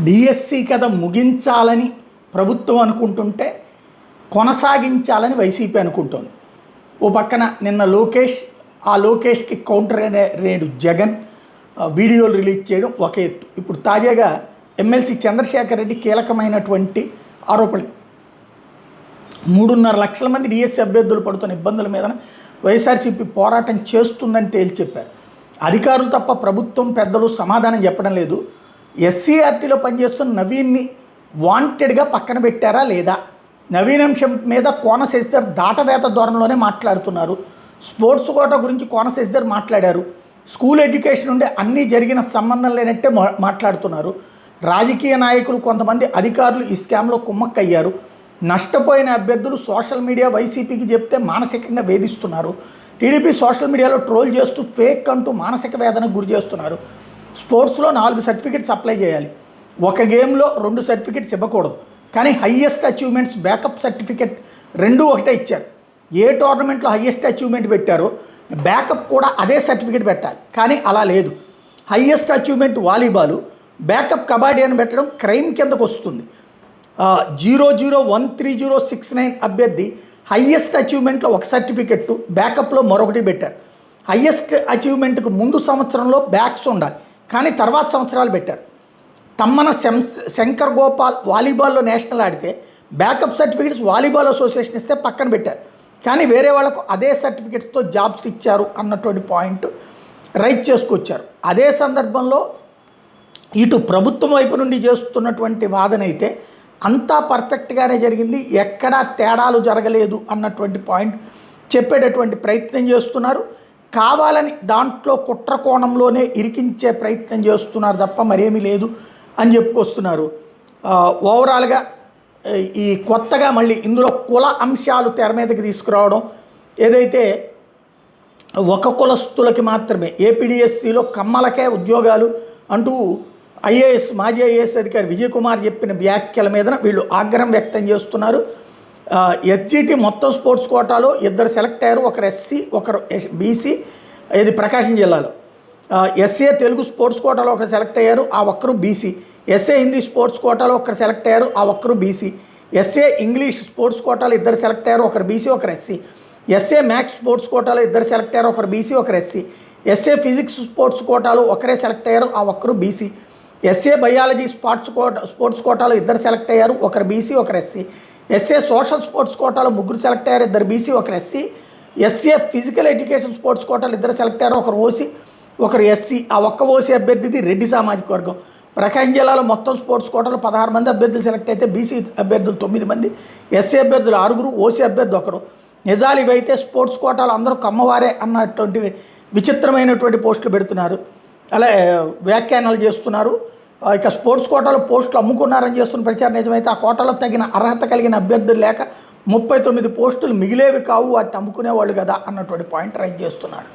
DSC కథ ముగించాలని ప్రభుత్వం అనుకుంటుంటే కొనసాగించాలని వైసీపీ అనుకుంటోంది. ఓ పక్కన నిన్న లోకేష్కి కౌంటర్ రేడు జగన్ వీడియోలు రిలీజ్ చేయడం ఒక ఎత్తు. ఇప్పుడు తాజాగా ఎమ్మెల్సీ చంద్రశేఖర్ రెడ్డి కీలకమైనటువంటి ఆరోపణలు. 3.5 లక్షల మంది డిఎస్సి అభ్యర్థులు పడుతున్న ఇబ్బందుల మీద వైఎస్ఆర్సీపీ పోరాటం చేస్తుందని తేల్చి చెప్పారు. అధికారులు తప్ప ప్రభుత్వం పెద్దలు సమాధానం చెప్పడం లేదు. ఎస్సీఆర్టీలో పనిచేస్తున్న నవీన్ని వాంటెడ్గా పక్కన పెట్టారా లేదా? నవీన్ అంశం మీద కోన శశిధర్ దాటవేత ధోరణిలోనే మాట్లాడుతున్నారు. స్పోర్ట్స్ కోటా గురించి కోన శశిధర్ మాట్లాడారు. స్కూల్ ఎడ్యుకేషన్ ఉండే అన్నీ జరిగిన సంబంధం లేనట్టే మాట్లాడుతున్నారు. రాజకీయ నాయకులు కొంతమంది అధికారులు ఈ స్కామ్లో కుమ్మక్కయ్యారు. నష్టపోయిన అభ్యర్థులు సోషల్ మీడియా వైసీపీకి చెప్తే మానసికంగా వేధిస్తున్నారు. టీడీపీ సోషల్ మీడియాలో ట్రోల్ చేస్తూ ఫేక్ అంటూ మానసిక వేదనకు గురి చేస్తున్నారు. స్పోర్ట్స్లో 4 సర్టిఫికెట్స్ అప్లై చేయాలి. ఒక గేమ్లో 2 సర్టిఫికెట్స్ ఇవ్వకూడదు. కానీ హయ్యెస్ట్ అచీవ్మెంట్స్ బ్యాకప్ సర్టిఫికెట్ 2 ఒకటే ఇచ్చారు. ఏ టోర్నమెంట్లో హయ్యెస్ట్ అచీవ్మెంట్ పెట్టారో బ్యాకప్ కూడా అదే సర్టిఫికెట్ పెట్టాలి. కానీ అలా లేదు. Highest achievement volleyball, backup kabaddi అని పెట్టడం క్రైమ్ కిందకు వస్తుంది. 001309 అభ్యర్థి హయ్యెస్ట్ అచీవ్మెంట్లో ఒక సర్టిఫికెట్టు, బ్యాకప్లో మరొకటి పెట్టారు. హయ్యెస్ట్ అచీవ్మెంట్కు ముందు సంవత్సరంలో బ్యాక్స్ ఉండాలి, కానీ తర్వాత సంవత్సరాలు పెట్టారు. తమ్మన శంకర్ గోపాల్ వాలీబాల్లో నేషనల్ ఆడితే బ్యాకప్ సర్టిఫికెట్స్ వాలీబాల్ అసోసియేషన్ ఇస్తే పక్కన పెట్టారు. కానీ వేరే వాళ్ళకు అదే సర్టిఫికెట్స్తో జాబ్స్ ఇచ్చారు అన్నటువంటి పాయింట్ రైట్ చేసుకొచ్చారు. అదే సందర్భంలో ఇటు ప్రభుత్వం వైపు నుండి చేస్తున్నటువంటి వాదన అయితే అంతా పర్ఫెక్ట్గానే జరిగింది, ఎక్కడా తేడాలు జరగలేదు అన్నటువంటి పాయింట్ చెప్పేటటువంటి ప్రయత్నం చేస్తున్నారు. కావాలని దాంట్లో కుట్ర కోణంలోనే ఇరికించే ప్రయత్నం చేస్తున్నారు తప్ప మరేమీ లేదు అని చెప్పుకొస్తున్నారు. ఓవరాల్గా ఈ కొత్తగా మళ్ళీ ఇందులో కుల అంశాలు తెర మీదకి తీసుకురావడం, ఏదైతే ఒక కులస్తులకి మాత్రమే ఏపీడిఎస్సిలో కమ్మలకే ఉద్యోగాలు అంటూ మాజీ ఐఏఎస్ అధికారి విజయ్ కుమార్ చెప్పిన వ్యాఖ్యల మీద వీళ్ళు ఆగ్రహం వ్యక్తం చేస్తున్నారు. ఎస్జిటి మొత్తం స్పోర్ట్స్ కోటాలో 2 సెలెక్ట్ అయ్యారు, ఒకరు ఎస్సీ ఒకరు బీసీ. ఇది ప్రకాశం జిల్లాలో. ఎస్ఏ తెలుగు స్పోర్ట్స్ కోటాలో ఒకరు సెలెక్ట్ అయ్యారు, ఆ ఒక్కరు బీసీ. ఎస్ఏ హిందీ స్పోర్ట్స్ కోటాలో ఒకరు సెలెక్ట్ అయ్యారు, ఆ ఒక్కరు బీసీ. ఎస్ఏ ఇంగ్లీష్ స్పోర్ట్స్ కోటాలో 2 సెలెక్ట్ అయ్యారు, ఒకరు బీసీ ఒకరు ఎస్సీ. ఎస్ఏ మ్యాథ్స్ స్పోర్ట్స్ కోటాలో 2 సెలెక్ట్ అయ్యారు, ఒకరు బీసీ ఒకరు ఎస్సీ. ఎస్ఏ ఫిజిక్స్ స్పోర్ట్స్ కోటాలో ఒకరే సెలెక్ట్ అయ్యారు, ఆ ఒక్కరు బీసీ. ఎస్ఏ బయాలజీ స్పోర్ట్స్ కోటాలో 2 సెలెక్ట్ అయ్యారు, ఒకరు బీసీ ఒకరు ఎస్సీ. ఎస్ఏ సోషల్ స్పోర్ట్స్ కోటాలో 3 సెలెక్ట్ అయ్యారు, 2 బీసీ ఒకరు SC. SA physical education sports కోటాలో 2 సెలెక్ట్ అయ్యారు, ఒకరు ఓసీ ఒకరు ఎస్సీ. ఆ ఒక్క ఓసీ అభ్యర్థిది రెడ్డి సామాజిక వర్గం. ప్రకాశం జిల్లాలో మొత్తం స్పోర్ట్స్ కోటాలో 16 మంది అభ్యర్థులు సెలెక్ట్ అయితే బీసీ అభ్యర్థులు 9 మంది, ఎస్సీ అభ్యర్థులు 6, ఓసీ అభ్యర్థి ఒకరు. నిజాలు ఇవైతే స్పోర్ట్స్ కోటాలు అందరూ కమ్మవారే అన్నటువంటి విచిత్రమైనటువంటి పోస్టులు పెడుతున్నారు, అలా వ్యాఖ్యానాలు చేస్తున్నారు. ఇక స్పోర్ట్స్ కోటాలో పోస్టులు అమ్ముకున్నారని చేస్తున్న ప్రచారం నిజమైతే ఆ కోటాలో తగిన అర్హత కలిగిన అభ్యర్థులు లేక 39 పోస్టులు మిగిలేవి కావు, వాటిని అమ్ముకునేవాళ్ళు కదా అన్నటువంటి పాయింట్ రైజ్ చేస్తున్నారు.